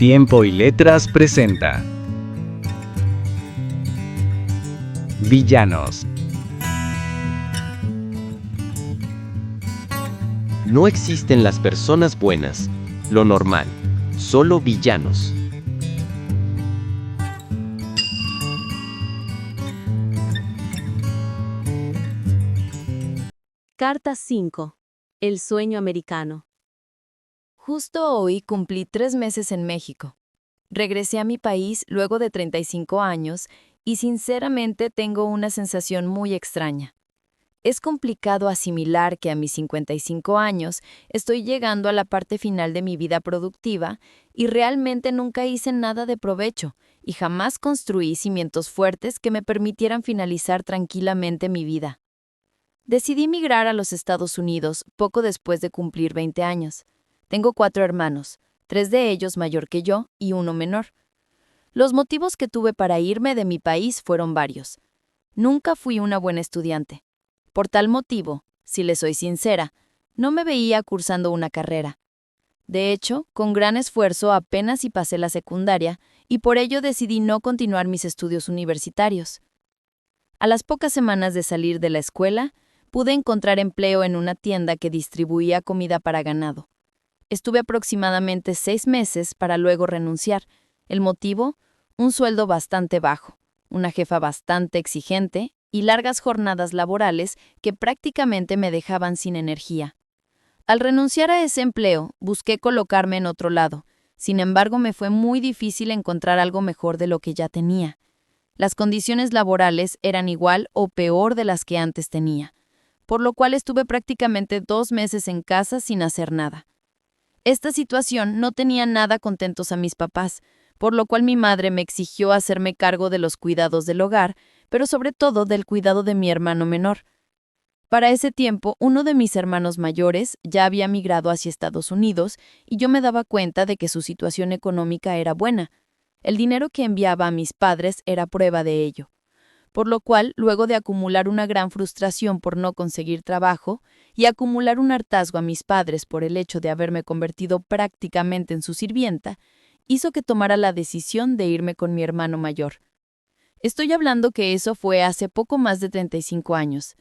Tiempo y Letras presenta Villanos. No existen las personas buenas, lo normal, solo villanos. Carta 5. El sueño americano. Justo hoy cumplí 3 meses en México. Regresé a mi país luego de 35 años y sinceramente tengo una sensación muy extraña. Es complicado asimilar que a mis 55 años estoy llegando a la parte final de mi vida productiva y realmente nunca hice nada de provecho y jamás construí cimientos fuertes que me permitieran finalizar tranquilamente mi vida. Decidí migrar a los Estados Unidos poco después de cumplir 20 años. Tengo 4 hermanos, 3 de ellos mayor que yo y uno menor. Los motivos que tuve para irme de mi país fueron varios. Nunca fui una buena estudiante. Por tal motivo, si le soy sincera, no me veía cursando una carrera. De hecho, con gran esfuerzo apenas si pasé la secundaria y por ello decidí no continuar mis estudios universitarios. A las pocas semanas de salir de la escuela, pude encontrar empleo en una tienda que distribuía comida para ganado. Estuve aproximadamente 6 meses para luego renunciar. El motivo, un sueldo bastante bajo, una jefa bastante exigente y largas jornadas laborales que prácticamente me dejaban sin energía. Al renunciar a ese empleo, busqué colocarme en otro lado. Sin embargo, me fue muy difícil encontrar algo mejor de lo que ya tenía. Las condiciones laborales eran igual o peor de las que antes tenía, por lo cual estuve prácticamente 2 meses en casa sin hacer nada. Esta situación no tenía nada contentos a mis papás, por lo cual mi madre me exigió hacerme cargo de los cuidados del hogar, pero sobre todo del cuidado de mi hermano menor. Para ese tiempo, uno de mis hermanos mayores ya había migrado hacia Estados Unidos y yo me daba cuenta de que su situación económica era buena. El dinero que enviaba a mis padres era prueba de ello. Por lo cual, luego de acumular una gran frustración por no conseguir trabajo y acumular un hartazgo a mis padres por el hecho de haberme convertido prácticamente en su sirvienta, hizo que tomara la decisión de irme con mi hermano mayor. Estoy hablando que eso fue hace poco más de 35 años.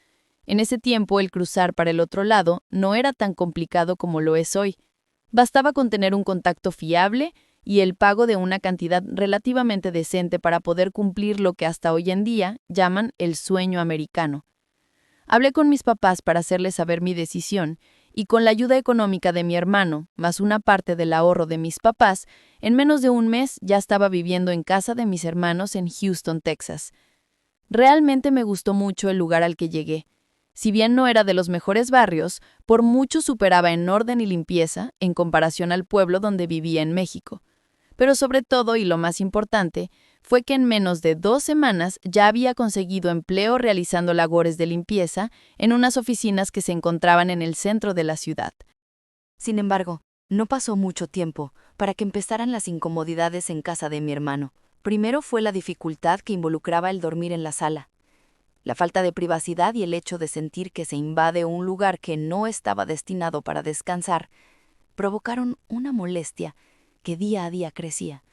En ese tiempo, el cruzar para el otro lado no era tan complicado como lo es hoy. Bastaba con tener un contacto fiable y el pago de una cantidad relativamente decente para poder cumplir lo que hasta hoy en día llaman el sueño americano. Hablé con mis papás para hacerles saber mi decisión y con la ayuda económica de mi hermano, más una parte del ahorro de mis papás, en menos de un mes ya estaba viviendo en casa de mis hermanos en Houston, Texas. Realmente me gustó mucho el lugar al que llegué. Si bien no era de los mejores barrios, por mucho superaba en orden y limpieza en comparación al pueblo donde vivía en México. Pero sobre todo, y lo más importante, fue que en menos de 2 semanas ya había conseguido empleo realizando labores de limpieza en unas oficinas que se encontraban en el centro de la ciudad. Sin embargo, no pasó mucho tiempo para que empezaran las incomodidades en casa de mi hermano. Primero fue la dificultad que involucraba el dormir en la sala. La falta de privacidad y el hecho de sentir que se invade un lugar que no estaba destinado para descansar provocaron una molestia que día a día crecía,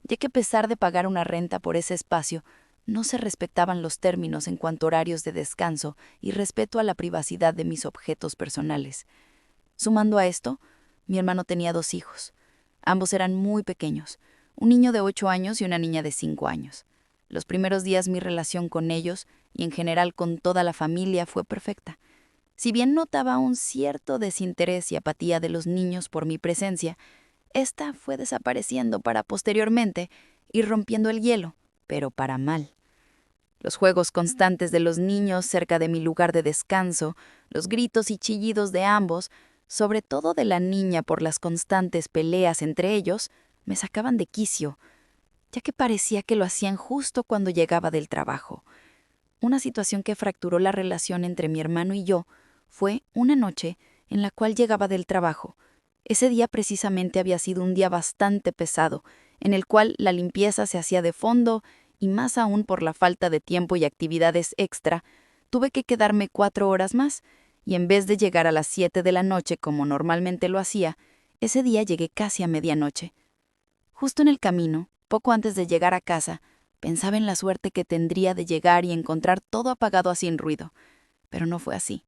ya que a pesar de pagar una renta por ese espacio, no se respetaban los términos en cuanto a horarios de descanso y respeto a la privacidad de mis objetos personales. Sumando a esto, mi hermano tenía 2 hijos. Ambos eran muy pequeños, un niño de 8 años y una niña de 5 años. Los primeros días mi relación con ellos, y en general con toda la familia, fue perfecta. Si bien notaba un cierto desinterés y apatía de los niños por mi presencia, esta fue desapareciendo para posteriormente ir rompiendo el hielo, pero para mal. Los juegos constantes de los niños cerca de mi lugar de descanso, los gritos y chillidos de ambos, sobre todo de la niña por las constantes peleas entre ellos, me sacaban de quicio, ya que parecía que lo hacían justo cuando llegaba del trabajo. Una situación que fracturó la relación entre mi hermano y yo fue una noche en la cual llegaba del trabajo. Ese día precisamente había sido un día bastante pesado, en el cual la limpieza se hacía de fondo y más aún por la falta de tiempo y actividades extra, tuve que quedarme 4 horas más y en vez de llegar a las 7 de la noche como normalmente lo hacía, ese día llegué casi a medianoche. Justo en el camino, poco antes de llegar a casa, pensaba en la suerte que tendría de llegar y encontrar todo apagado así sin ruido. Pero no fue así.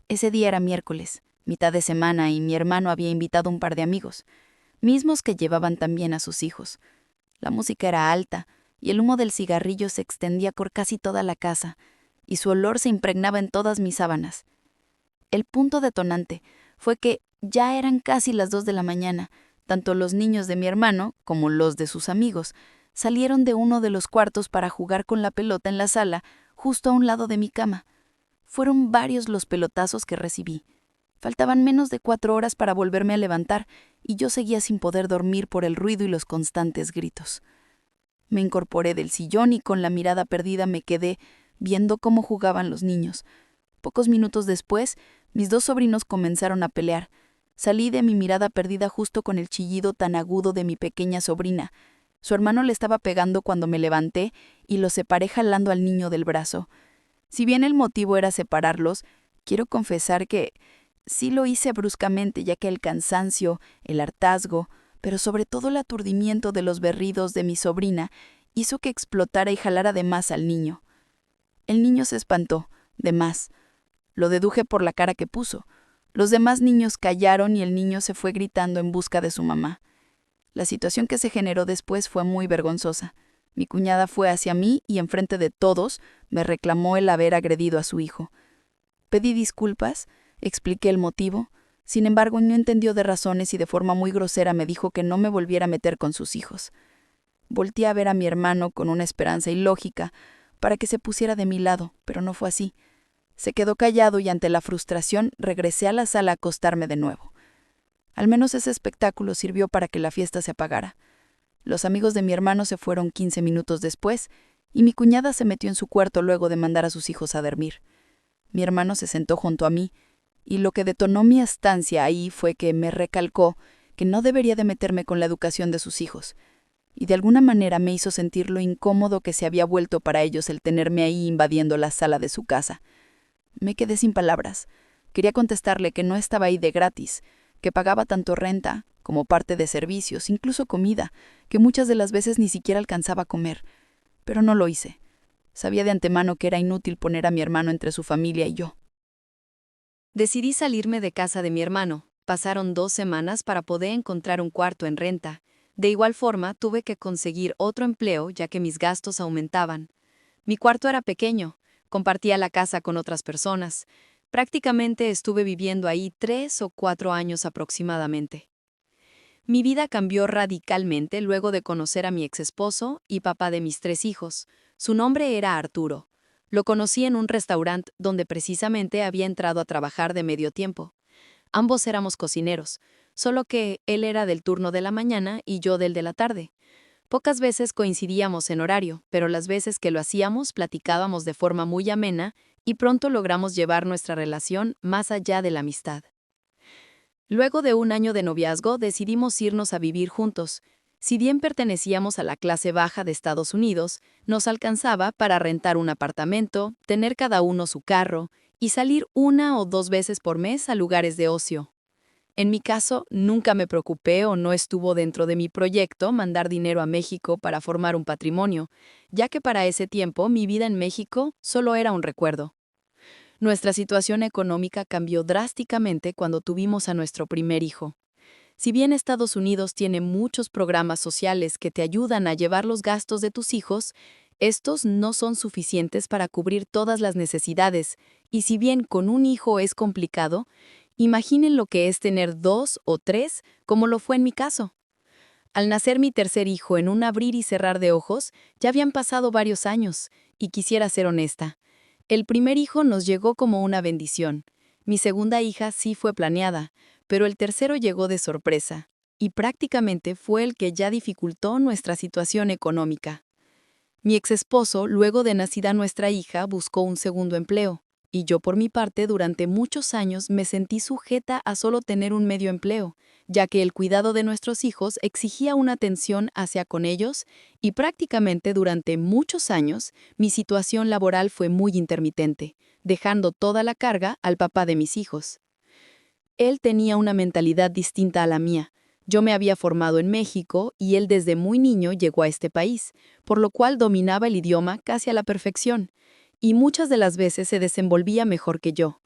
Ese día era miércoles, mitad de semana, y mi hermano había invitado un par de amigos, mismos que llevaban también a sus hijos. La música era alta, y el humo del cigarrillo se extendía por casi toda la casa, y su olor se impregnaba en todas mis sábanas. El punto detonante fue que ya eran casi las 2 de la mañana. Tanto los niños de mi hermano como los de sus amigos salieron de uno de los cuartos para jugar con la pelota en la sala, justo a un lado de mi cama. Fueron varios los pelotazos que recibí. Faltaban menos de 4 horas para volverme a levantar, y yo seguía sin poder dormir por el ruido y los constantes gritos. Me incorporé del sillón y con la mirada perdida me quedé viendo cómo jugaban los niños. Pocos minutos después, mis 2 sobrinos comenzaron a pelear. Salí de mi mirada perdida justo con el chillido tan agudo de mi pequeña sobrina. Su hermano le estaba pegando cuando me levanté y lo separé jalando al niño del brazo. Si bien el motivo era separarlos, quiero confesar que sí lo hice bruscamente, ya que el cansancio, el hartazgo, pero sobre todo el aturdimiento de los berridos de mi sobrina hizo que explotara y jalara de más al niño. El niño se espantó, de más. Lo deduje por la cara que puso. Los demás niños callaron y el niño se fue gritando en busca de su mamá. La situación que se generó después fue muy vergonzosa. Mi cuñada fue hacia mí y enfrente de todos me reclamó el haber agredido a su hijo. Pedí disculpas, expliqué el motivo. Sin embargo, no entendió de razones y de forma muy grosera me dijo que no me volviera a meter con sus hijos. Volteé a ver a mi hermano con una esperanza ilógica para que se pusiera de mi lado, pero no fue así. Se quedó callado y ante la frustración regresé a la sala a acostarme de nuevo. Al menos ese espectáculo sirvió para que la fiesta se apagara. Los amigos de mi hermano se fueron 15 minutos después y mi cuñada se metió en su cuarto luego de mandar a sus hijos a dormir. Mi hermano se sentó junto a mí y lo que detonó mi estancia ahí fue que me recalcó que no debería de meterme con la educación de sus hijos, y de alguna manera me hizo sentir lo incómodo que se había vuelto para ellos el tenerme ahí invadiendo la sala de su casa. Me quedé sin palabras. Quería contestarle que no estaba ahí de gratis, que pagaba tanto renta como parte de servicios, incluso comida, que muchas de las veces ni siquiera alcanzaba a comer. Pero no lo hice. Sabía de antemano que era inútil poner a mi hermano entre su familia y yo. Decidí salirme de casa de mi hermano. Pasaron 2 semanas para poder encontrar un cuarto en renta. De igual forma, tuve que conseguir otro empleo ya que mis gastos aumentaban. Mi cuarto era pequeño. Compartía la casa con otras personas. Prácticamente estuve viviendo ahí 3 o 4 años aproximadamente. Mi vida cambió radicalmente luego de conocer a mi exesposo y papá de mis 3 hijos. Su nombre era Arturo. Lo conocí en un restaurante donde precisamente había entrado a trabajar de medio tiempo. Ambos éramos cocineros, solo que él era del turno de la mañana y yo del de la tarde. Pocas veces coincidíamos en horario, pero las veces que lo hacíamos platicábamos de forma muy amena y pronto logramos llevar nuestra relación más allá de la amistad. Luego de 1 año de noviazgo decidimos irnos a vivir juntos. Si bien pertenecíamos a la clase baja de Estados Unidos, nos alcanzaba para rentar un apartamento, tener cada uno su carro y salir 1 o 2 veces por mes a lugares de ocio. En mi caso, nunca me preocupé o no estuvo dentro de mi proyecto mandar dinero a México para formar un patrimonio, ya que para ese tiempo mi vida en México solo era un recuerdo. Nuestra situación económica cambió drásticamente cuando tuvimos a nuestro primer hijo. Si bien Estados Unidos tiene muchos programas sociales que te ayudan a llevar los gastos de tus hijos, estos no son suficientes para cubrir todas las necesidades, y si bien con un hijo es complicado, imaginen lo que es tener 2 o 3, como lo fue en mi caso. Al nacer mi tercer hijo en un abrir y cerrar de ojos, ya habían pasado varios años, y quisiera ser honesta. El primer hijo nos llegó como una bendición. Mi segunda hija sí fue planeada, pero el tercero llegó de sorpresa, y prácticamente fue el que ya dificultó nuestra situación económica. Mi exesposo, luego de nacida nuestra hija, buscó un segundo empleo. Y yo por mi parte durante muchos años me sentí sujeta a solo tener un medio empleo, ya que el cuidado de nuestros hijos exigía una atención hacia con ellos y prácticamente durante muchos años mi situación laboral fue muy intermitente, dejando toda la carga al papá de mis hijos. Él tenía una mentalidad distinta a la mía. Yo me había formado en México y él desde muy niño llegó a este país, por lo cual dominaba el idioma casi a la perfección, y muchas de las veces se desenvolvía mejor que yo.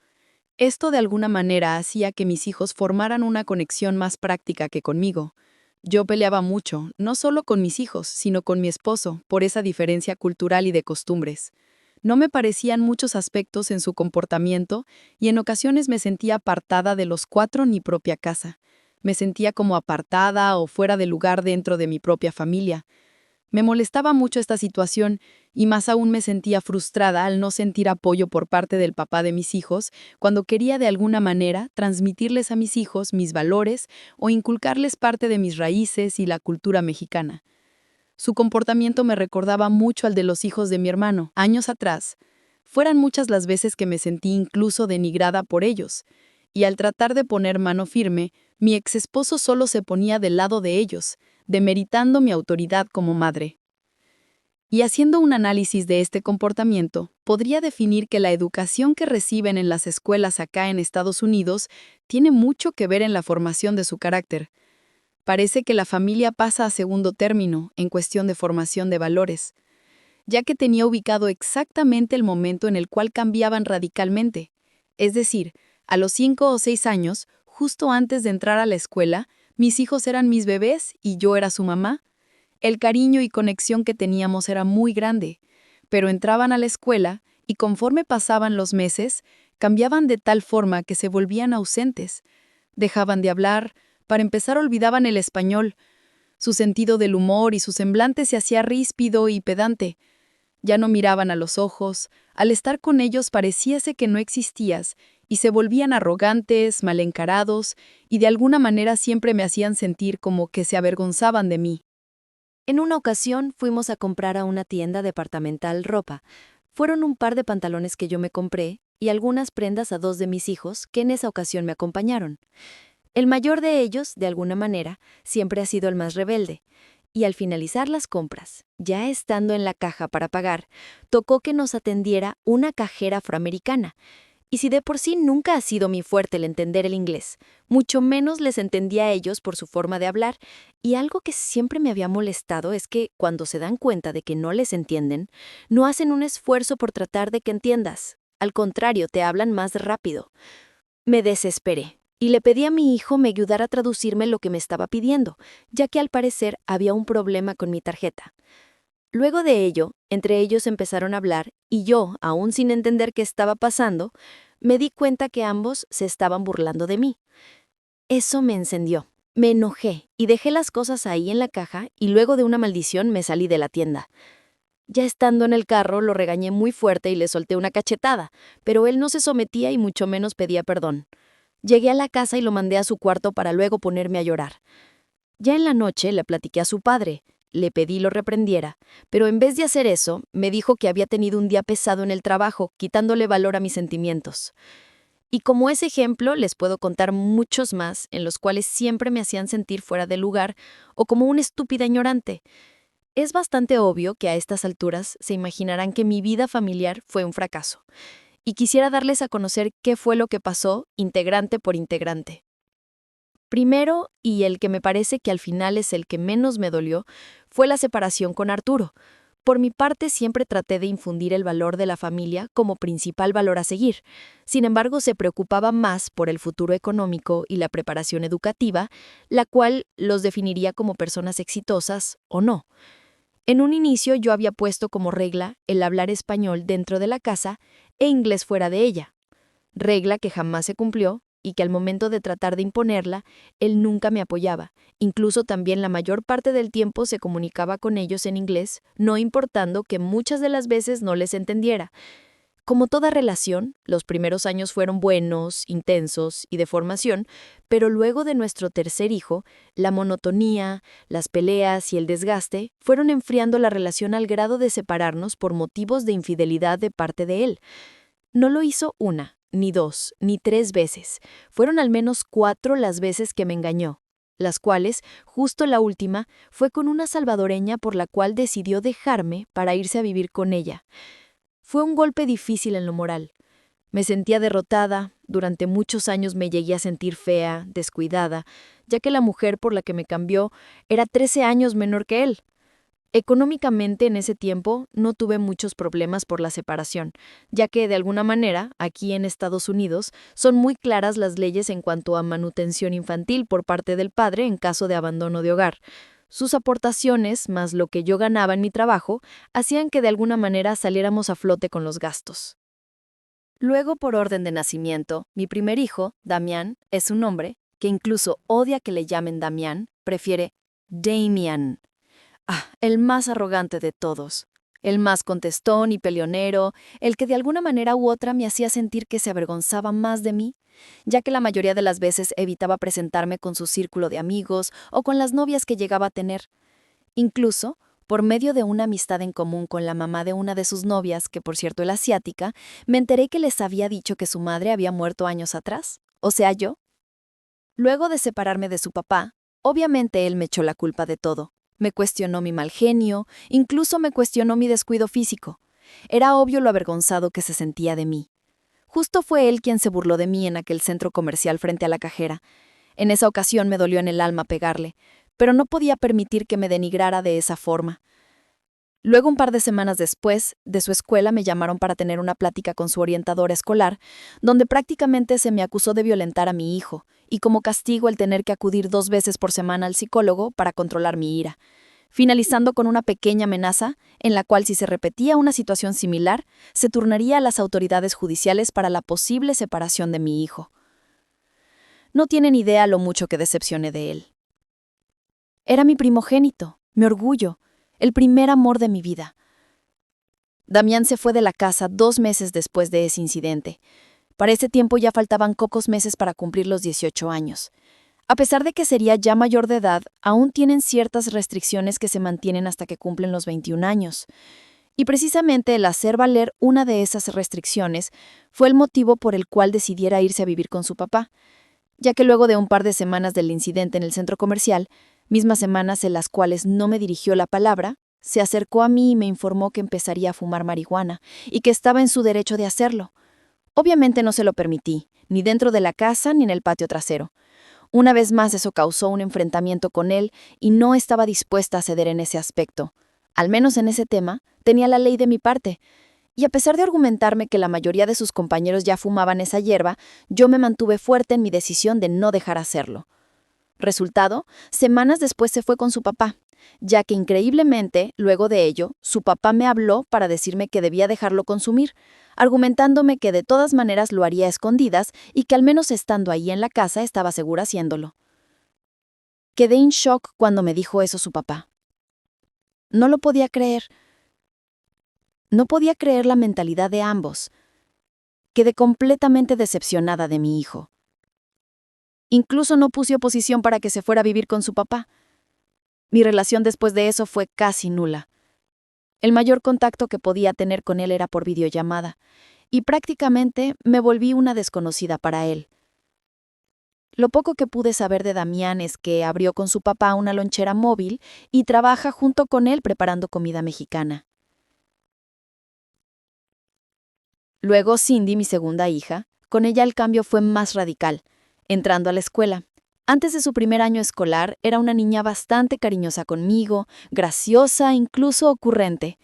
Esto de alguna manera hacía que mis hijos formaran una conexión más práctica que conmigo. Yo peleaba mucho, no solo con mis hijos, sino con mi esposo, por esa diferencia cultural y de costumbres. No me parecían muchos aspectos en su comportamiento y en ocasiones me sentía apartada de los cuatro en mi propia casa. Me sentía como apartada o fuera de lugar dentro de mi propia familia. Me molestaba mucho esta situación y más aún me sentía frustrada al no sentir apoyo por parte del papá de mis hijos cuando quería de alguna manera transmitirles a mis hijos mis valores o inculcarles parte de mis raíces y la cultura mexicana. Su comportamiento me recordaba mucho al de los hijos de mi hermano, años atrás. Fueran muchas las veces que me sentí incluso denigrada por ellos, y al tratar de poner mano firme, mi exesposo solo se ponía del lado de ellos, demeritando mi autoridad como madre. Y haciendo un análisis de este comportamiento, podría definir que la educación que reciben en las escuelas acá en Estados Unidos tiene mucho que ver en la formación de su carácter. Parece que la familia pasa a segundo término en cuestión de formación de valores, ya que tenía ubicado exactamente el momento en el cual cambiaban radicalmente. Es decir, a los 5 o 6 años, justo antes de entrar a la escuela, mis hijos eran mis bebés y yo era su mamá. El cariño y conexión que teníamos era muy grande, pero entraban a la escuela y conforme pasaban los meses, cambiaban de tal forma que se volvían ausentes. Dejaban de hablar. Para empezar, olvidaban el español. Su sentido del humor y su semblante se hacía ríspido y pedante. Ya no miraban a los ojos. Al estar con ellos parecíase que no existías, y se volvían arrogantes, mal encarados, y de alguna manera siempre me hacían sentir como que se avergonzaban de mí. En una ocasión fuimos a comprar a una tienda departamental ropa. Fueron un par de pantalones que yo me compré y algunas prendas a 2 de mis hijos que en esa ocasión me acompañaron. El mayor de ellos, de alguna manera, siempre ha sido el más rebelde. Y al finalizar las compras, ya estando en la caja para pagar, tocó que nos atendiera una cajera afroamericana. Y si de por sí nunca ha sido mi fuerte el entender el inglés, mucho menos les entendía a ellos por su forma de hablar, y algo que siempre me había molestado es que, cuando se dan cuenta de que no les entienden, no hacen un esfuerzo por tratar de que entiendas. Al contrario, te hablan más rápido. Me desesperé y le pedí a mi hijo me ayudara a traducirme lo que me estaba pidiendo, ya que al parecer había un problema con mi tarjeta. Luego de ello, entre ellos empezaron a hablar y yo, aún sin entender qué estaba pasando, me di cuenta que ambos se estaban burlando de mí. Eso me encendió. Me enojé y dejé las cosas ahí en la caja y luego de una maldición me salí de la tienda. Ya estando en el carro lo regañé muy fuerte y le solté una cachetada, pero él no se sometía y mucho menos pedía perdón. Llegué a la casa y lo mandé a su cuarto para luego ponerme a llorar. Ya en la noche le platiqué a su padre, le pedí lo reprendiera, pero en vez de hacer eso, me dijo que había tenido un día pesado en el trabajo, quitándole valor a mis sentimientos. Y como ese ejemplo, les puedo contar muchos más en los cuales siempre me hacían sentir fuera de lugar o como una estúpida ignorante. Es bastante obvio que a estas alturas se imaginarán que mi vida familiar fue un fracaso. Y quisiera darles a conocer qué fue lo que pasó, integrante por integrante. Primero, y el que me parece que al final es el que menos me dolió, fue la separación con Arturo. Por mi parte, siempre traté de infundir el valor de la familia como principal valor a seguir. Sin embargo, se preocupaba más por el futuro económico y la preparación educativa, la cual los definiría como personas exitosas o no. En un inicio yo había puesto como regla el hablar español dentro de la casa e inglés fuera de ella, regla que jamás se cumplió y que al momento de tratar de imponerla, él nunca me apoyaba. Incluso también la mayor parte del tiempo se comunicaba con ellos en inglés, no importando que muchas de las veces no les entendiera. Como toda relación, los primeros años fueron buenos, intensos y de formación, pero luego de nuestro tercer hijo, la monotonía, las peleas y el desgaste fueron enfriando la relación al grado de separarnos por motivos de infidelidad de parte de él. No lo hizo 1, ni 2, ni 3 veces. Fueron al menos 4 las veces que me engañó, las cuales, justo la última, fue con una salvadoreña por la cual decidió dejarme para irse a vivir con ella. Fue un golpe difícil en lo moral, Me sentía derrotada, durante muchos años me llegué a sentir fea, descuidada, ya que la mujer por la que me cambió era 13 años menor que él. Económicamente en ese tiempo no tuve muchos problemas por la separación, ya que de alguna manera, aquí en Estados Unidos, son muy claras las leyes en cuanto a manutención infantil por parte del padre en caso de abandono de hogar. Sus aportaciones, más lo que yo ganaba en mi trabajo, hacían que de alguna manera saliéramos a flote con los gastos. Luego, por orden de nacimiento, mi primer hijo, Damián, es un hombre que incluso odia que le llamen Damián, prefiere Damian. El más arrogante de todos, el más contestón y peleonero, el que de alguna manera u otra me hacía sentir que se avergonzaba más de mí, ya que la mayoría de las veces evitaba presentarme con su círculo de amigos o con las novias que llegaba a tener. Incluso, por medio de una amistad en común con la mamá de una de sus novias, que por cierto era asiática, me enteré que les había dicho que su madre había muerto años atrás, o sea, yo. Luego de separarme de su papá, obviamente él me echó la culpa de todo. Me cuestionó mi mal genio, incluso me cuestionó mi descuido físico. Era obvio lo avergonzado que se sentía de mí. Justo fue él quien se burló de mí en aquel centro comercial frente a la cajera. En esa ocasión me dolió en el alma pegarle, pero no podía permitir que me denigrara de esa forma. Luego, un par de semanas después, de su escuela me llamaron para tener una plática con su orientadora escolar, donde prácticamente se me acusó de violentar a mi hijo, y como castigo el tener que acudir 2 veces por semana al psicólogo para controlar mi ira, finalizando con una pequeña amenaza en la cual si se repetía una situación similar, se turnaría a las autoridades judiciales para la posible separación de mi hijo. No tienen idea lo mucho que decepcioné de él. Era mi primogénito, mi orgullo, el primer amor de mi vida. Damián se fue de la casa 2 meses después de ese incidente. Para ese tiempo ya faltaban pocos meses para cumplir los 18 años. A pesar de que sería ya mayor de edad, aún tienen ciertas restricciones que se mantienen hasta que cumplen los 21 años. Y precisamente el hacer valer una de esas restricciones fue el motivo por el cual decidiera irse a vivir con su papá, ya que luego de un par de semanas del incidente en el centro comercial, mismas semanas en las cuales no me dirigió la palabra, se acercó a mí y me informó que empezaría a fumar marihuana y que estaba en su derecho de hacerlo. Obviamente no se lo permití, ni dentro de la casa ni en el patio trasero. Una vez más eso causó un enfrentamiento con él y no estaba dispuesta a ceder en ese aspecto. Al menos en ese tema, tenía la ley de mi parte. Y a pesar de argumentarme que la mayoría de sus compañeros ya fumaban esa hierba, yo me mantuve fuerte en mi decisión de no dejar hacerlo. Resultado, semanas después se fue con su papá, ya que increíblemente, luego de ello, su papá me habló para decirme que debía dejarlo consumir, argumentándome que de todas maneras lo haría a escondidas y que al menos estando ahí en la casa estaba segura haciéndolo. Quedé en shock cuando me dijo eso su papá. No lo podía creer. No podía creer la mentalidad de ambos. Quedé completamente decepcionada de mi hijo. Incluso no puse oposición para que se fuera a vivir con su papá. Mi relación después de eso fue casi nula. El mayor contacto que podía tener con él era por videollamada, y prácticamente me volví una desconocida para él. Lo poco que pude saber de Damián es que abrió con su papá una lonchera móvil y trabaja junto con él preparando comida mexicana. Luego Cindy, mi segunda hija, con ella el cambio fue más radical. Entrando a la escuela. Antes de su primer año escolar, era una niña bastante cariñosa conmigo, graciosa, incluso ocurrente.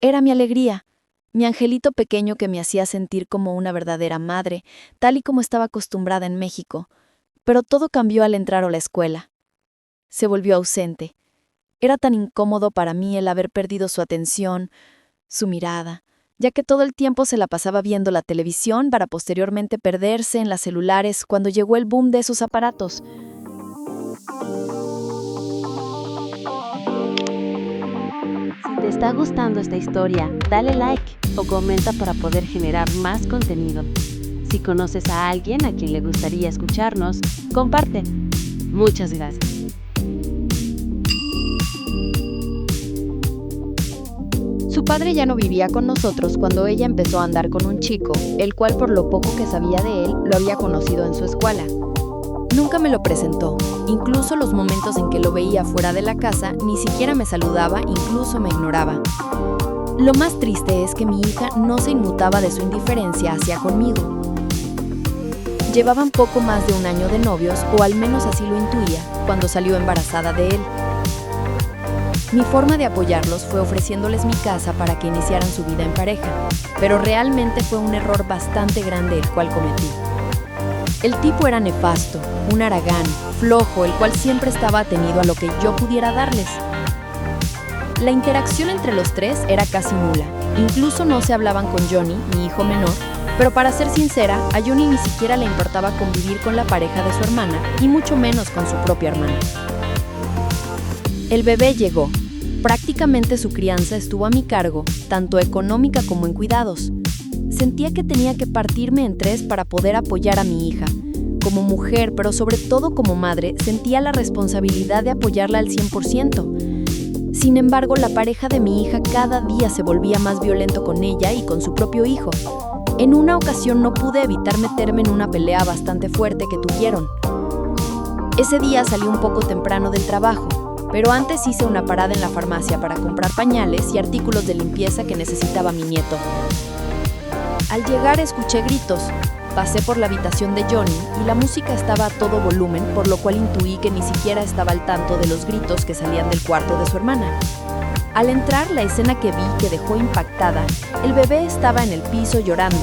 Era mi alegría, mi angelito pequeño que me hacía sentir como una verdadera madre, tal y como estaba acostumbrada en México. Pero todo cambió al entrar a la escuela. Se volvió ausente. Era tan incómodo para mí el haber perdido su atención, su mirada, ya que todo el tiempo se la pasaba viendo la televisión para posteriormente perderse en las celulares cuando llegó el boom de esos aparatos. Si te está gustando esta historia, dale like o comenta para poder generar más contenido. Si conoces a alguien a quien le gustaría escucharnos, comparte. Muchas gracias. Su padre ya no vivía con nosotros cuando ella empezó a andar con un chico, el cual por lo poco que sabía de él, lo había conocido en su escuela. Nunca me lo presentó, incluso los momentos en que lo veía fuera de la casa, ni siquiera me saludaba, incluso me ignoraba. Lo más triste es que mi hija no se inmutaba de su indiferencia hacia conmigo. Llevaban poco más de 1 año de novios, o al menos así lo intuía, cuando salió embarazada de él. Mi forma de apoyarlos fue ofreciéndoles mi casa para que iniciaran su vida en pareja, pero realmente fue un error bastante grande el cual cometí. El tipo era nefasto, un haragán, flojo, el cual siempre estaba atenido a lo que yo pudiera darles. La interacción entre los tres era casi nula, incluso no se hablaban con Johnny, mi hijo menor, pero para ser sincera, a Johnny ni siquiera le importaba convivir con la pareja de su hermana, y mucho menos con su propia hermana. El bebé llegó. Prácticamente su crianza estuvo a mi cargo, tanto económica como en cuidados. Sentía que tenía que partirme en 3 para poder apoyar a mi hija. Como mujer, pero sobre todo como madre, sentía la responsabilidad de apoyarla al 100%. Sin embargo, la pareja de mi hija cada día se volvía más violento con ella y con su propio hijo. En una ocasión no pude evitar meterme en una pelea bastante fuerte que tuvieron. Ese día salí un poco temprano del trabajo, pero antes hice una parada en la farmacia para comprar pañales y artículos de limpieza que necesitaba mi nieto. Al llegar escuché gritos. Pasé por la habitación de Johnny y la música estaba a todo volumen, por lo cual intuí que ni siquiera estaba al tanto de los gritos que salían del cuarto de su hermana. Al entrar, la escena que vi que dejó impactada, el bebé estaba en el piso llorando.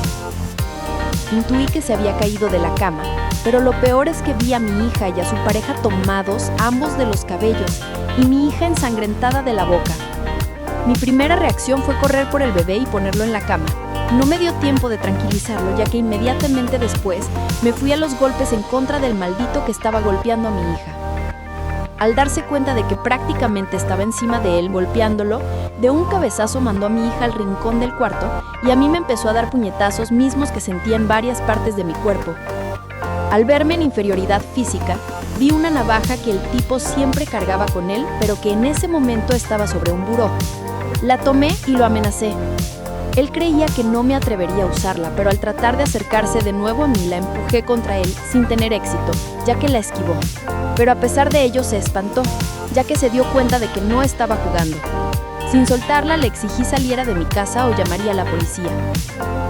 Intuí que se había caído de la cama, pero lo peor es que vi a mi hija y a su pareja tomados, ambos de los cabellos, y mi hija ensangrentada de la boca. Mi primera reacción fue correr por el bebé y ponerlo en la cama. No me dio tiempo de tranquilizarlo, ya que inmediatamente después me fui a los golpes en contra del maldito que estaba golpeando a mi hija. Al darse cuenta de que prácticamente estaba encima de él golpeándolo, de un cabezazo mandó a mi hija al rincón del cuarto y a mí me empezó a dar puñetazos mismos que sentía en varias partes de mi cuerpo. Al verme en inferioridad física, vi una navaja que el tipo siempre cargaba con él, pero que en ese momento estaba sobre un buró. La tomé y lo amenacé. Él creía que no me atrevería a usarla, pero al tratar de acercarse de nuevo a mí la empujé contra él sin tener éxito, ya que la esquivó. Pero a pesar de ello se espantó, ya que se dio cuenta de que no estaba jugando. Sin soltarla le exigí saliera de mi casa o llamaría a la policía.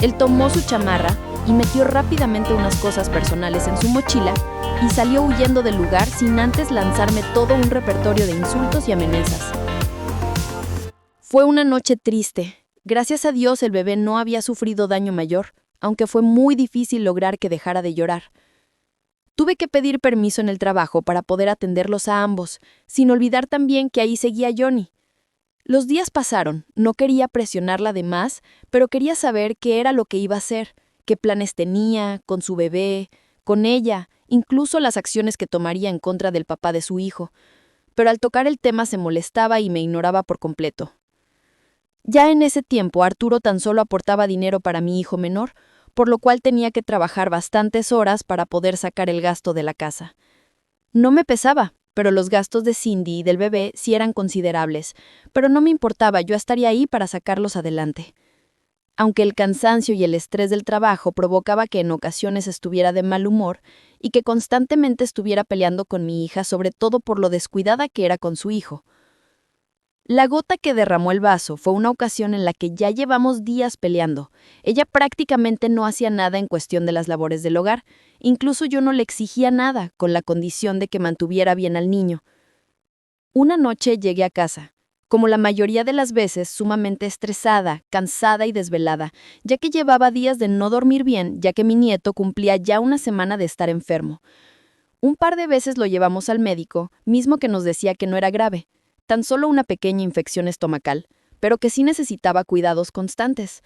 Él tomó su chamarra y metió rápidamente unas cosas personales en su mochila y salió huyendo del lugar sin antes lanzarme todo un repertorio de insultos y amenazas. Fue una noche triste. Gracias a Dios el bebé no había sufrido daño mayor, aunque fue muy difícil lograr que dejara de llorar. Tuve que pedir permiso en el trabajo para poder atenderlos a ambos, sin olvidar también que ahí seguía Johnny. Los días pasaron, no quería presionarla de más, pero quería saber qué era lo que iba a hacer, qué planes tenía, con su bebé, con ella, incluso las acciones que tomaría en contra del papá de su hijo. Pero al tocar el tema se molestaba y me ignoraba por completo. Ya en ese tiempo Arturo tan solo aportaba dinero para mi hijo menor, por lo cual tenía que trabajar bastantes horas para poder sacar el gasto de la casa. No me pesaba, pero los gastos de Cindy y del bebé sí eran considerables, pero no me importaba, yo estaría ahí para sacarlos adelante. Aunque el cansancio y el estrés del trabajo provocaba que en ocasiones estuviera de mal humor y que constantemente estuviera peleando con mi hija, sobre todo por lo descuidada que era con su hijo. La gota que derramó el vaso fue una ocasión en la que ya llevamos días peleando. Ella prácticamente no hacía nada en cuestión de las labores del hogar. Incluso yo no le exigía nada, con la condición de que mantuviera bien al niño. Una noche llegué a casa, como la mayoría de las veces, sumamente estresada, cansada y desvelada, ya que llevaba días de no dormir bien, ya que mi nieto cumplía ya 1 semana de estar enfermo. Un par de veces lo llevamos al médico, mismo que nos decía que no era grave. Tan solo una pequeña infección estomacal, pero que sí necesitaba cuidados constantes.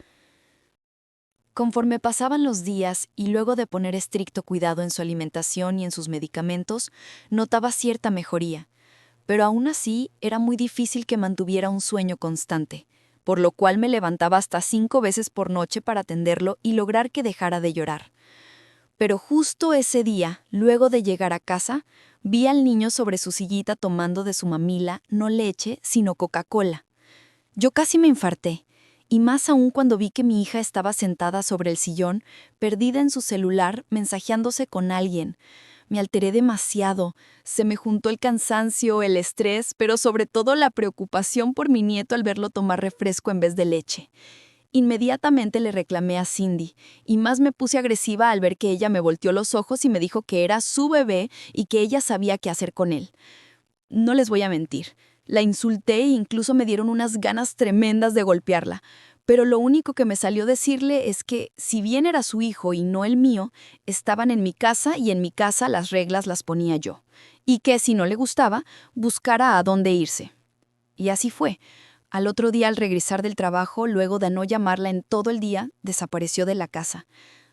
Conforme pasaban los días y luego de poner estricto cuidado en su alimentación y en sus medicamentos, notaba cierta mejoría, pero aún así era muy difícil que mantuviera un sueño constante, por lo cual me levantaba hasta 5 veces por noche para atenderlo y lograr que dejara de llorar. Pero justo ese día, luego de llegar a casa, vi al niño sobre su sillita tomando de su mamila no leche, sino Coca-Cola. Yo casi me infarté, y más aún cuando vi que mi hija estaba sentada sobre el sillón, perdida en su celular, mensajeándose con alguien. Me alteré demasiado. Se me juntó el cansancio, el estrés, pero sobre todo la preocupación por mi nieto al verlo tomar refresco en vez de leche. Inmediatamente le reclamé a Cindy, y más me puse agresiva al ver que ella me volteó los ojos y me dijo que era su bebé y que ella sabía qué hacer con él. No les voy a mentir, la insulté e incluso me dieron unas ganas tremendas de golpearla, pero lo único que me salió decirle es que, si bien era su hijo y no el mío, estaban en mi casa y en mi casa las reglas las ponía yo, y que si no le gustaba, buscara a dónde irse. Y así fue. Al otro día, al regresar del trabajo, luego de no llamarla en todo el día, desapareció de la casa.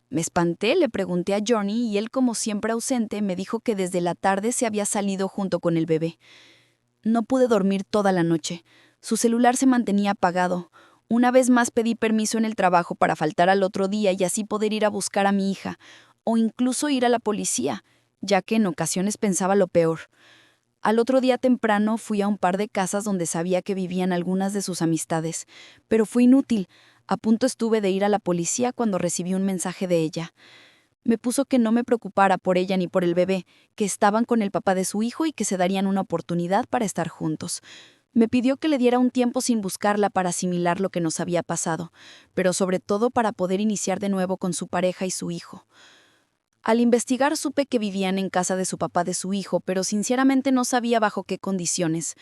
Me espanté, le pregunté a Johnny y él, como siempre ausente, me dijo que desde la tarde se había salido junto con el bebé. No pude dormir toda la noche. Su celular se mantenía apagado. Una vez más pedí permiso en el trabajo para faltar al otro día y así poder ir a buscar a mi hija, o incluso ir a la policía, ya que en ocasiones pensaba lo peor. Al otro día temprano fui a un par de casas donde sabía que vivían algunas de sus amistades, pero fue inútil. A punto estuve de ir a la policía cuando recibí un mensaje de ella. Me puso que no me preocupara por ella ni por el bebé, que estaban con el papá de su hijo y que se darían una oportunidad para estar juntos. Me pidió que le diera un tiempo sin buscarla para asimilar lo que nos había pasado, pero sobre todo para poder iniciar de nuevo con su pareja y su hijo. Al investigar supe que vivían en casa de su papá de su hijo, pero sinceramente no sabía bajo qué condiciones.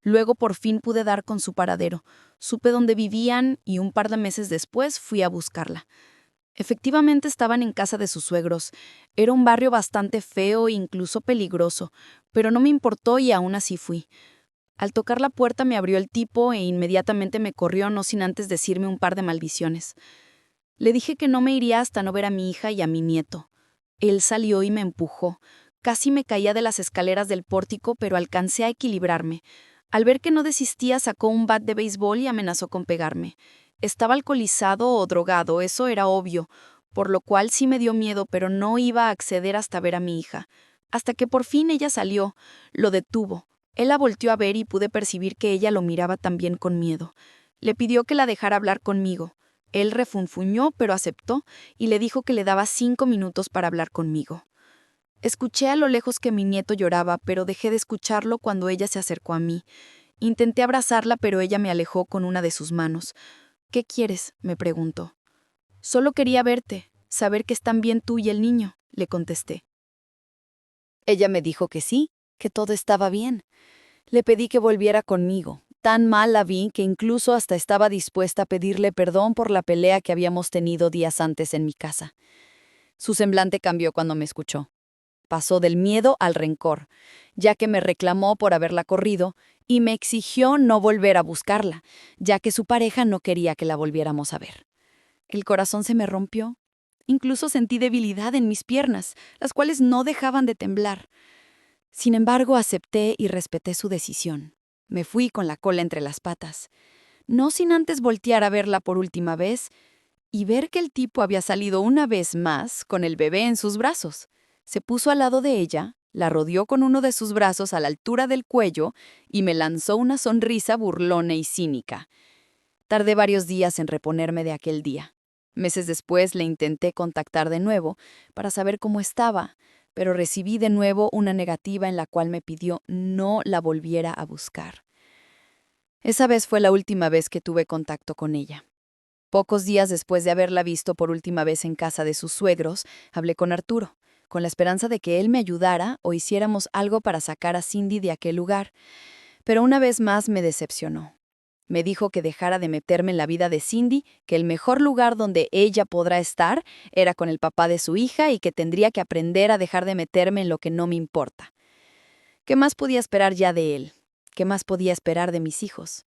Luego por fin pude dar con su paradero. Supe dónde vivían y un par de meses después fui a buscarla. Efectivamente estaban en casa de sus suegros. Era un barrio bastante feo e incluso peligroso, pero no me importó y aún así fui. Al tocar la puerta me abrió el tipo e inmediatamente me corrió, no sin antes decirme un par de maldiciones. Le dije que no me iría hasta no ver a mi hija y a mi nieto. Él salió y me empujó. Casi me caía de las escaleras del pórtico, pero alcancé a equilibrarme. Al ver que no desistía, sacó un bat de béisbol y amenazó con pegarme. Estaba alcoholizado o drogado, eso era obvio, por lo cual sí me dio miedo, pero no iba a acceder hasta ver a mi hija. Hasta que por fin ella salió, lo detuvo. Él la volteó a ver y pude percibir que ella lo miraba también con miedo. Le pidió que la dejara hablar conmigo. Él refunfuñó, pero aceptó, y le dijo que le daba 5 minutos para hablar conmigo. Escuché a lo lejos que mi nieto lloraba, pero dejé de escucharlo cuando ella se acercó a mí. Intenté abrazarla, pero ella me alejó con una de sus manos. «¿Qué quieres?», me preguntó. «Solo quería verte, saber que están bien tú y el niño», le contesté. Ella me dijo que sí, que todo estaba bien. Le pedí que volviera conmigo. Tan mal la vi que incluso hasta estaba dispuesta a pedirle perdón por la pelea que habíamos tenido días antes en mi casa. Su semblante cambió cuando me escuchó. Pasó del miedo al rencor, ya que me reclamó por haberla corrido y me exigió no volver a buscarla, ya que su pareja no quería que la volviéramos a ver. El corazón se me rompió. Incluso sentí debilidad en mis piernas, las cuales no dejaban de temblar. Sin embargo, acepté y respeté su decisión. Me fui con la cola entre las patas, no sin antes voltear a verla por última vez y ver que el tipo había salido una vez más con el bebé en sus brazos. Se puso al lado de ella, la rodeó con uno de sus brazos a la altura del cuello y me lanzó una sonrisa burlona y cínica. Tardé varios días en reponerme de aquel día. Meses después le intenté contactar de nuevo para saber cómo estaba, pero recibí de nuevo una negativa en la cual me pidió no la volviera a buscar. Esa vez fue la última vez que tuve contacto con ella. Pocos días después de haberla visto por última vez en casa de sus suegros, hablé con Arturo, con la esperanza de que él me ayudara o hiciéramos algo para sacar a Cindy de aquel lugar, pero una vez más me decepcionó. Me dijo que dejara de meterme en la vida de Cindy, que el mejor lugar donde ella podrá estar era con el papá de su hija y que tendría que aprender a dejar de meterme en lo que no me importa. ¿Qué más podía esperar ya de él? ¿Qué más podía esperar de mis hijos?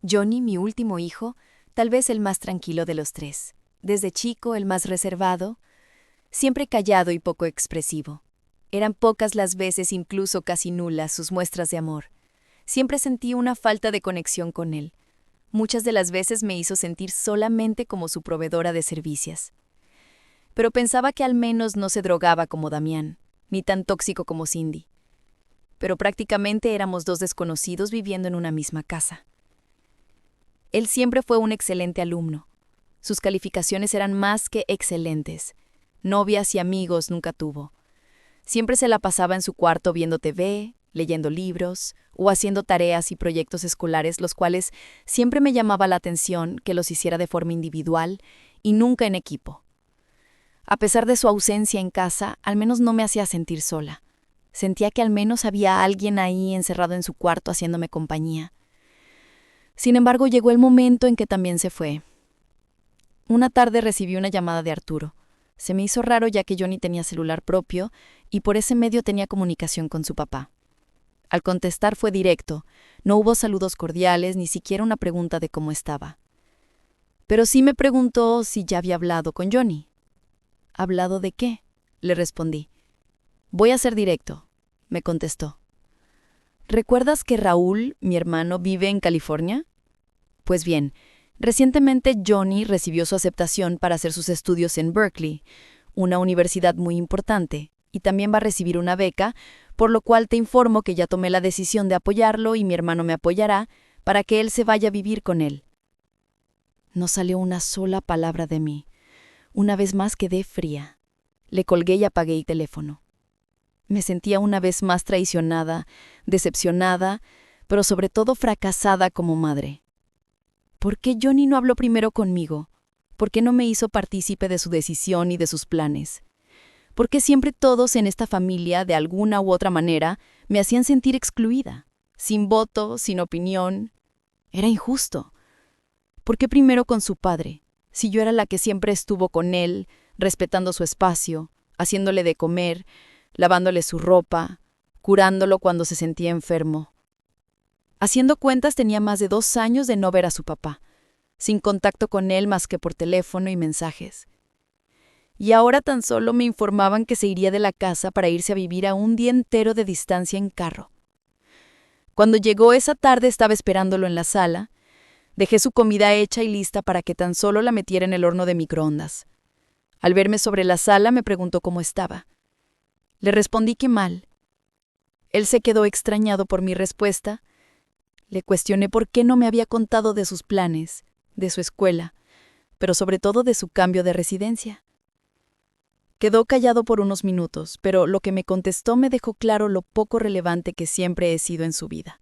Johnny, mi último hijo, tal vez el más tranquilo de los tres. Desde chico, el más reservado, siempre callado y poco expresivo. Eran pocas las veces, incluso casi nulas, sus muestras de amor. Siempre sentí una falta de conexión con él. Muchas de las veces me hizo sentir solamente como su proveedora de servicios. Pero pensaba que al menos no se drogaba como Damián, ni tan tóxico como Cindy. Pero prácticamente éramos dos desconocidos viviendo en una misma casa. Él siempre fue un excelente alumno. Sus calificaciones eran más que excelentes. Novias y amigos nunca tuvo. Siempre se la pasaba en su cuarto viendo TV, leyendo libros o haciendo tareas y proyectos escolares, los cuales siempre me llamaba la atención que los hiciera de forma individual y nunca en equipo. A pesar de su ausencia en casa, al menos no me hacía sentir sola. Sentía que al menos había alguien ahí encerrado en su cuarto haciéndome compañía. Sin embargo, llegó el momento en que también se fue. Una tarde recibí una llamada de Arturo. Se me hizo raro ya que yo ni tenía celular propio y por ese medio tenía comunicación con su papá. Al contestar fue directo, no hubo saludos cordiales, ni siquiera una pregunta de cómo estaba. Pero sí me preguntó si ya había hablado con Johnny. ¿Hablado de qué?, le respondí. Voy a ser directo, me contestó. ¿Recuerdas que Raúl, mi hermano, vive en California? Pues bien, recientemente Johnny recibió su aceptación para hacer sus estudios en Berkeley, una universidad muy importante, y también va a recibir una beca, por lo cual te informo que ya tomé la decisión de apoyarlo y mi hermano me apoyará para que él se vaya a vivir con él. No salió una sola palabra de mí. Una vez más quedé fría. Le colgué y apagué el teléfono. Me sentía una vez más traicionada, decepcionada, pero sobre todo fracasada como madre. ¿Por qué Johnny no habló primero conmigo? ¿Por qué no me hizo partícipe de su decisión y de sus planes? ¿Por qué siempre todos en esta familia, de alguna u otra manera, me hacían sentir excluida, sin voto, sin opinión? Era injusto. ¿Por qué primero con su padre, si yo era la que siempre estuvo con él, respetando su espacio, haciéndole de comer, lavándole su ropa, curándolo cuando se sentía enfermo? Haciendo cuentas tenía más de 2 años de no ver a su papá, sin contacto con él más que por teléfono y mensajes. Y ahora tan solo me informaban que se iría de la casa para irse a vivir a un día entero de distancia en carro. Cuando llegó esa tarde estaba esperándolo en la sala. Dejé su comida hecha y lista para que tan solo la metiera en el horno de microondas. Al verme sobre la sala me preguntó cómo estaba. Le respondí que mal. Él se quedó extrañado por mi respuesta. Le cuestioné por qué no me había contado de sus planes, de su escuela, pero sobre todo de su cambio de residencia. Quedó callado por unos minutos, pero lo que me contestó me dejó claro lo poco relevante que siempre he sido en su vida.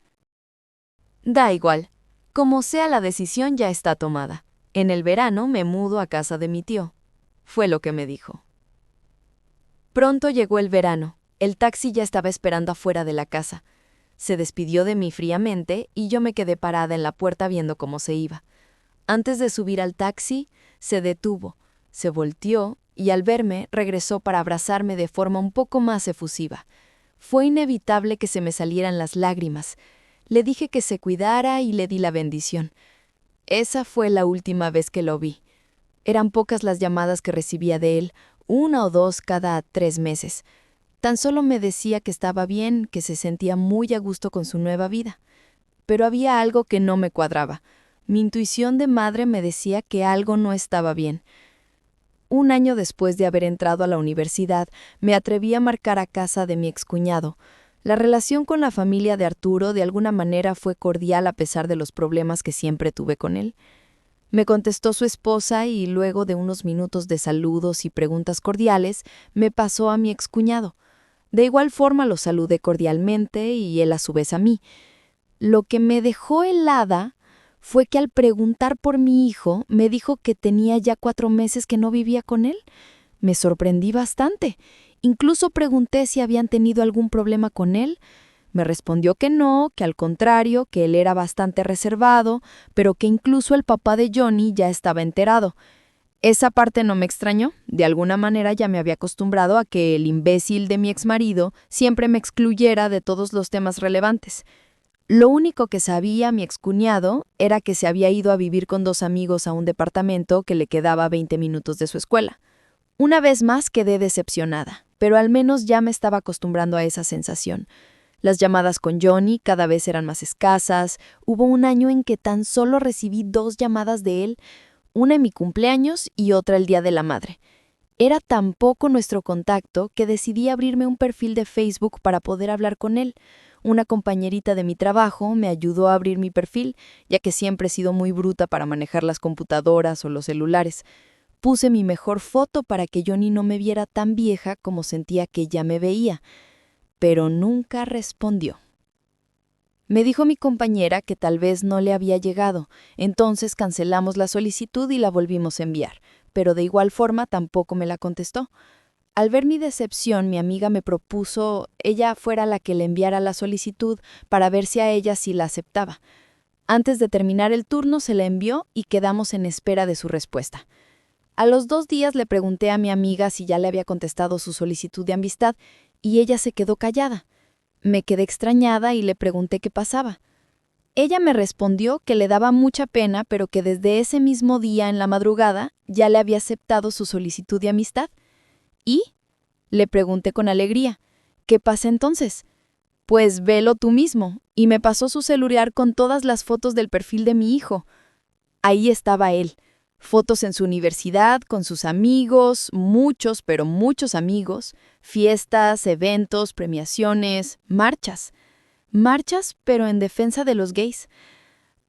Da igual. Como sea, la decisión ya está tomada. En el verano me mudo a casa de mi tío. Fue lo que me dijo. Pronto llegó el verano. El taxi ya estaba esperando afuera de la casa. Se despidió de mí fríamente y yo me quedé parada en la puerta viendo cómo se iba. Antes de subir al taxi, se detuvo, se volteó y al verme regresó para abrazarme de forma un poco más efusiva. Fue inevitable que se me salieran las lágrimas. Le dije que se cuidara y le di la bendición. Esa fue la última vez que lo vi. Eran pocas las llamadas que recibía de él, 1 o 2 cada 3 meses. Tan solo me decía que estaba bien, que se sentía muy a gusto con su nueva vida. Pero había algo que no me cuadraba. Mi intuición de madre me decía que algo no estaba bien. 1 año después de haber entrado a la universidad, me atreví a marcar a casa de mi excuñado. La relación con la familia de Arturo de alguna manera fue cordial a pesar de los problemas que siempre tuve con él. Me contestó su esposa y luego de unos minutos de saludos y preguntas cordiales, me pasó a mi excuñado. De igual forma lo saludé cordialmente y él a su vez a mí. Lo que me dejó helada fue que al preguntar por mi hijo, me dijo que tenía ya 4 meses que no vivía con él. Me sorprendí bastante. Incluso pregunté si habían tenido algún problema con él. Me respondió que no, que al contrario, que él era bastante reservado, pero que incluso el papá de Johnny ya estaba enterado. Esa parte no me extrañó. De alguna manera ya me había acostumbrado a que el imbécil de mi exmarido siempre me excluyera de todos los temas relevantes. Lo único que sabía mi excuñado era que se había ido a vivir con 2 amigos a un departamento que le quedaba a 20 minutos de su escuela. Una vez más quedé decepcionada, pero al menos ya me estaba acostumbrando a esa sensación. Las llamadas con Johnny cada vez eran más escasas. Hubo un año en que tan solo recibí 2 llamadas de él, una en mi cumpleaños y otra el Día de la Madre. Era tan poco nuestro contacto que decidí abrirme un perfil de Facebook para poder hablar con él. Una compañerita de mi trabajo me ayudó a abrir mi perfil, ya que siempre he sido muy bruta para manejar las computadoras o los celulares. Puse mi mejor foto para que Johnny no me viera tan vieja como sentía que ya me veía, pero nunca respondió. Me dijo mi compañera que tal vez no le había llegado, entonces cancelamos la solicitud y la volvimos a enviar, pero de igual forma tampoco me la contestó. Al ver mi decepción, mi amiga me propuso ella fuera la que le enviara la solicitud para ver si a ella sí la aceptaba. Antes de terminar el turno se la envió y quedamos en espera de su respuesta. A los 2 días le pregunté a mi amiga si ya le había contestado su solicitud de amistad y ella se quedó callada. Me quedé extrañada y le pregunté qué pasaba. Ella me respondió que le daba mucha pena, pero que desde ese mismo día en la madrugada ya le había aceptado su solicitud de amistad. ¿Y? Le pregunté con alegría. ¿Qué pasa entonces? Pues velo tú mismo. Y me pasó su celular con todas las fotos del perfil de mi hijo. Ahí estaba él. Fotos en su universidad, con sus amigos, muchos, pero muchos amigos, fiestas, eventos, premiaciones, marchas. Marchas, pero en defensa de los gays.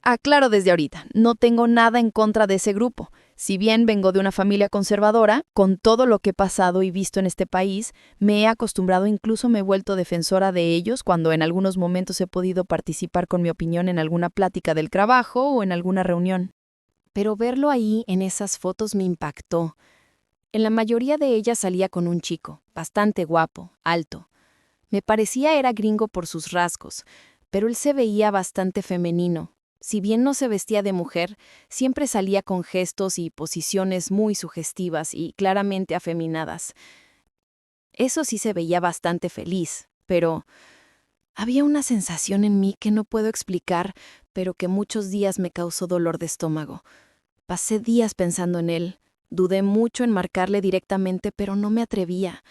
Aclaro desde ahorita, no tengo nada en contra de ese grupo. Si bien vengo de una familia conservadora, con todo lo que he pasado y visto en este país, me he acostumbrado, incluso me he vuelto defensora de ellos cuando en algunos momentos he podido participar con mi opinión en alguna plática del trabajo o en alguna reunión. Pero verlo ahí en esas fotos me impactó. En la mayoría de ellas salía con un chico, bastante guapo, alto. Me parecía era gringo por sus rasgos, pero él se veía bastante femenino. Si bien no se vestía de mujer, siempre salía con gestos y posiciones muy sugestivas y claramente afeminadas. Eso sí se veía bastante feliz, pero había una sensación en mí que no puedo explicar, pero que muchos días me causó dolor de estómago. Pasé días pensando en él. Dudé mucho en marcarle directamente, pero no me atrevía.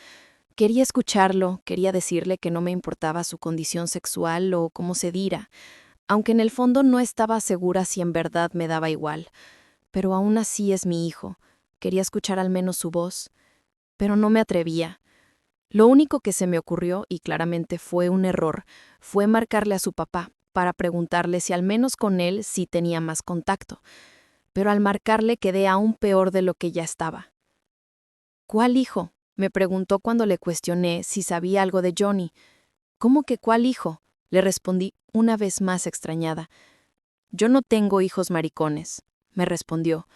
Quería escucharlo, quería decirle que no me importaba su condición sexual o cómo se diera, aunque en el fondo no estaba segura si en verdad me daba igual. Pero aún así es mi hijo. Quería escuchar al menos su voz, pero no me atrevía. Lo único que se me ocurrió, y claramente fue un error, fue marcarle a su papá para preguntarle si al menos con él sí tenía más contacto. Pero al marcarle quedé aún peor de lo que ya estaba. ¿Cuál hijo?, me preguntó cuando le cuestioné si sabía algo de Johnny. ¿Cómo que cuál hijo?, le respondí una vez más extrañada. Yo no tengo hijos maricones, me respondió.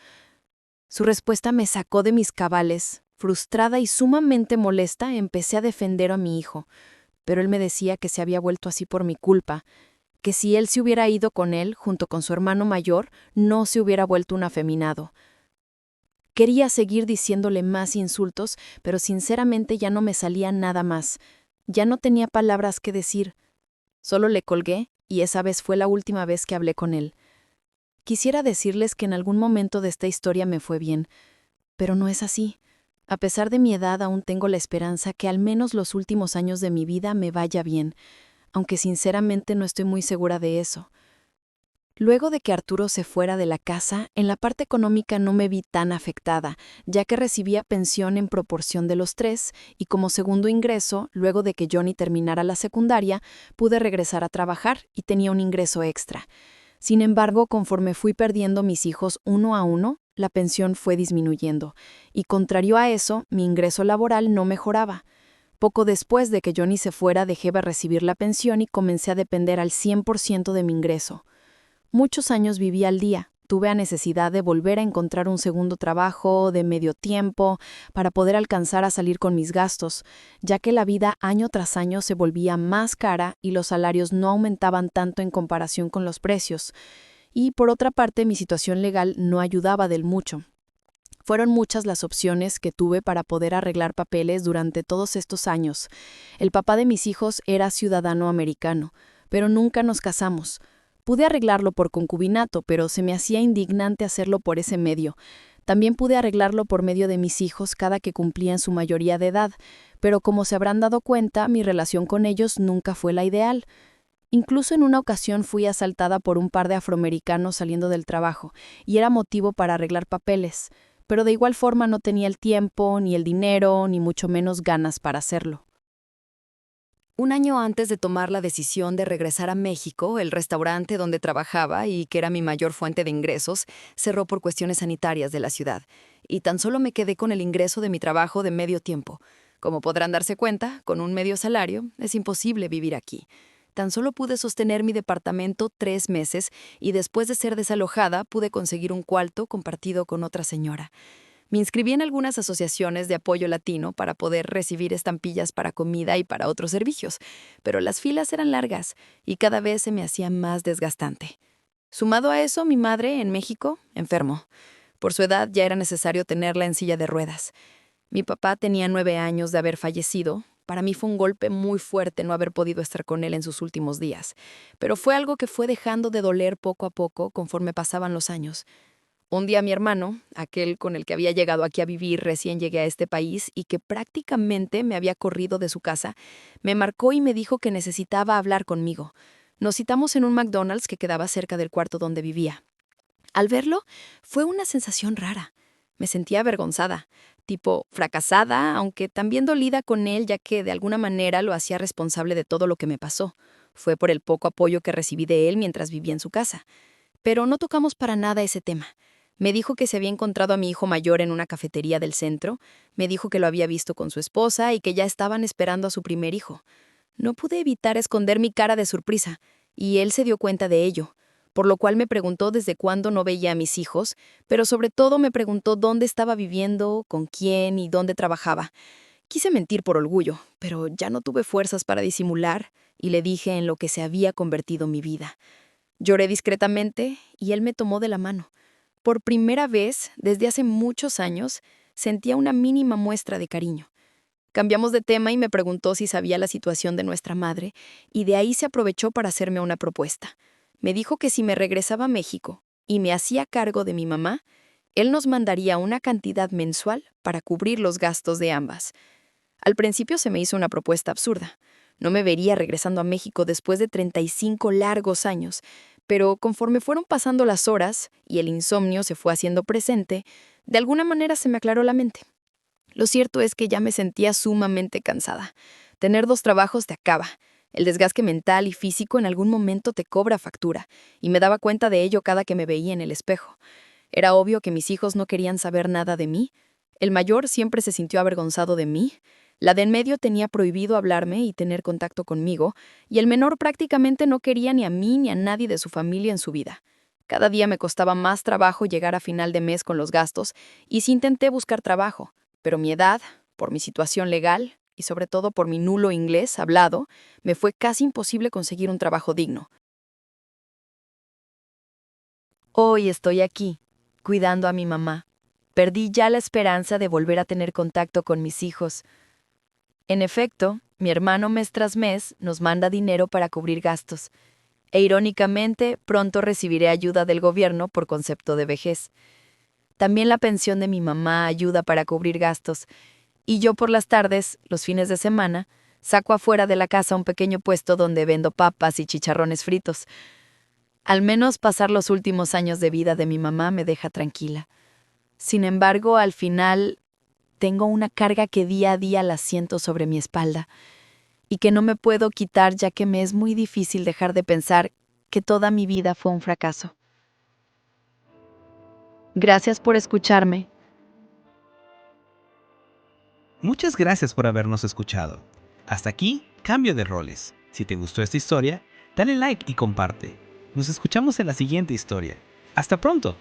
Su respuesta me sacó de mis cabales. Frustrada y sumamente molesta, empecé a defender a mi hijo, pero él me decía que se había vuelto así por mi culpa, que si él se hubiera ido con él, junto con su hermano mayor, no se hubiera vuelto un afeminado. Quería seguir diciéndole más insultos, pero sinceramente ya no me salía nada más. Ya no tenía palabras que decir. Solo le colgué, y esa vez fue la última vez que hablé con él. Quisiera decirles que en algún momento de esta historia me fue bien, pero no es así. A pesar de mi edad, aún tengo la esperanza que al menos los últimos años de mi vida me vaya bien, aunque sinceramente no estoy muy segura de eso. Luego de que Arturo se fuera de la casa, en la parte económica no me vi tan afectada, ya que recibía pensión en proporción de los 3, y como segundo ingreso, luego de que Johnny terminara la secundaria, pude regresar a trabajar y tenía un ingreso extra. Sin embargo, conforme fui perdiendo mis hijos uno a uno, la pensión fue disminuyendo, y contrario a eso, mi ingreso laboral no mejoraba. Poco después de que Johnny se fuera, dejé de recibir la pensión y comencé a depender al 100% de mi ingreso. Muchos años viví al día. Tuve la necesidad de volver a encontrar un segundo trabajo de medio tiempo para poder alcanzar a salir con mis gastos, ya que la vida año tras año se volvía más cara y los salarios no aumentaban tanto en comparación con los precios. Y por otra parte, mi situación legal no ayudaba del mucho. Fueron muchas las opciones que tuve para poder arreglar papeles durante todos estos años. El papá de mis hijos era ciudadano americano, pero nunca nos casamos. Pude arreglarlo por concubinato, pero se me hacía indignante hacerlo por ese medio. También pude arreglarlo por medio de mis hijos cada que cumplían su mayoría de edad, pero como se habrán dado cuenta, mi relación con ellos nunca fue la ideal. Incluso en una ocasión fui asaltada por un par de afroamericanos saliendo del trabajo, y era motivo para arreglar papeles, pero de igual forma no tenía el tiempo, ni el dinero, ni mucho menos ganas para hacerlo. Un año antes de tomar la decisión de regresar a México, el restaurante donde trabajaba y que era mi mayor fuente de ingresos cerró por cuestiones sanitarias de la ciudad, y tan solo me quedé con el ingreso de mi trabajo de medio tiempo. Como podrán darse cuenta, con un medio salario es imposible vivir aquí. Tan solo pude sostener mi departamento 3 meses y después de ser desalojada pude conseguir un cuarto compartido con otra señora. Me inscribí en algunas asociaciones de apoyo latino para poder recibir estampillas para comida y para otros servicios, pero las filas eran largas y cada vez se me hacía más desgastante. Sumado a eso, mi madre, en México, enfermó. Por su edad ya era necesario tenerla en silla de ruedas. Mi papá tenía 9 años de haber fallecido. Para mí fue un golpe muy fuerte no haber podido estar con él en sus últimos días, pero fue algo que fue dejando de doler poco a poco conforme pasaban los años. Un día mi hermano, aquel con el que había llegado aquí a vivir recién llegué a este país y que prácticamente me había corrido de su casa, me marcó y me dijo que necesitaba hablar conmigo. Nos citamos en un McDonald's que quedaba cerca del cuarto donde vivía. Al verlo, fue una sensación rara. Me sentía avergonzada, tipo fracasada, aunque también dolida con él, ya que de alguna manera lo hacía responsable de todo lo que me pasó. Fue por el poco apoyo que recibí de él mientras vivía en su casa. Pero no tocamos para nada ese tema. Me dijo que se había encontrado a mi hijo mayor en una cafetería del centro, me dijo que lo había visto con su esposa y que ya estaban esperando a su primer hijo. No pude evitar esconder mi cara de sorpresa, y él se dio cuenta de ello, por lo cual me preguntó desde cuándo no veía a mis hijos, pero sobre todo me preguntó dónde estaba viviendo, con quién y dónde trabajaba. Quise mentir por orgullo, pero ya no tuve fuerzas para disimular, y le dije en lo que se había convertido mi vida. Lloré discretamente y él me tomó de la mano. Por primera vez, desde hace muchos años, sentía una mínima muestra de cariño. Cambiamos de tema y me preguntó si sabía la situación de nuestra madre, y de ahí se aprovechó para hacerme una propuesta. Me dijo que si me regresaba a México y me hacía cargo de mi mamá, él nos mandaría una cantidad mensual para cubrir los gastos de ambas. Al principio se me hizo una propuesta absurda. No me vería regresando a México después de 35 largos años, pero conforme fueron pasando las horas y el insomnio se fue haciendo presente, de alguna manera se me aclaró la mente. Lo cierto es que ya me sentía sumamente cansada. Tener 2 trabajos te acaba. El desgaste mental y físico en algún momento te cobra factura, y me daba cuenta de ello cada que me veía en el espejo. Era obvio que mis hijos no querían saber nada de mí. El mayor siempre se sintió avergonzado de mí. La de en medio tenía prohibido hablarme y tener contacto conmigo, y el menor prácticamente no quería ni a mí ni a nadie de su familia en su vida. Cada día me costaba más trabajo llegar a final de mes con los gastos, y sí intenté buscar trabajo, pero mi edad, por mi situación legal, y sobre todo por mi nulo inglés hablado, me fue casi imposible conseguir un trabajo digno. Hoy estoy aquí, cuidando a mi mamá. Perdí ya la esperanza de volver a tener contacto con mis hijos. En efecto, mi hermano mes tras mes nos manda dinero para cubrir gastos, e irónicamente pronto recibiré ayuda del gobierno por concepto de vejez. También la pensión de mi mamá ayuda para cubrir gastos, y yo por las tardes, los fines de semana, saco afuera de la casa un pequeño puesto donde vendo papas y chicharrones fritos. Al menos pasar los últimos años de vida de mi mamá me deja tranquila. Sin embargo, al final tengo una carga que día a día la siento sobre mi espalda y que no me puedo quitar, ya que me es muy difícil dejar de pensar que toda mi vida fue un fracaso. Gracias por escucharme. Muchas gracias por habernos escuchado. Hasta aquí, Cambio de Roles. Si te gustó esta historia, dale like y comparte. Nos escuchamos en la siguiente historia. ¡Hasta pronto!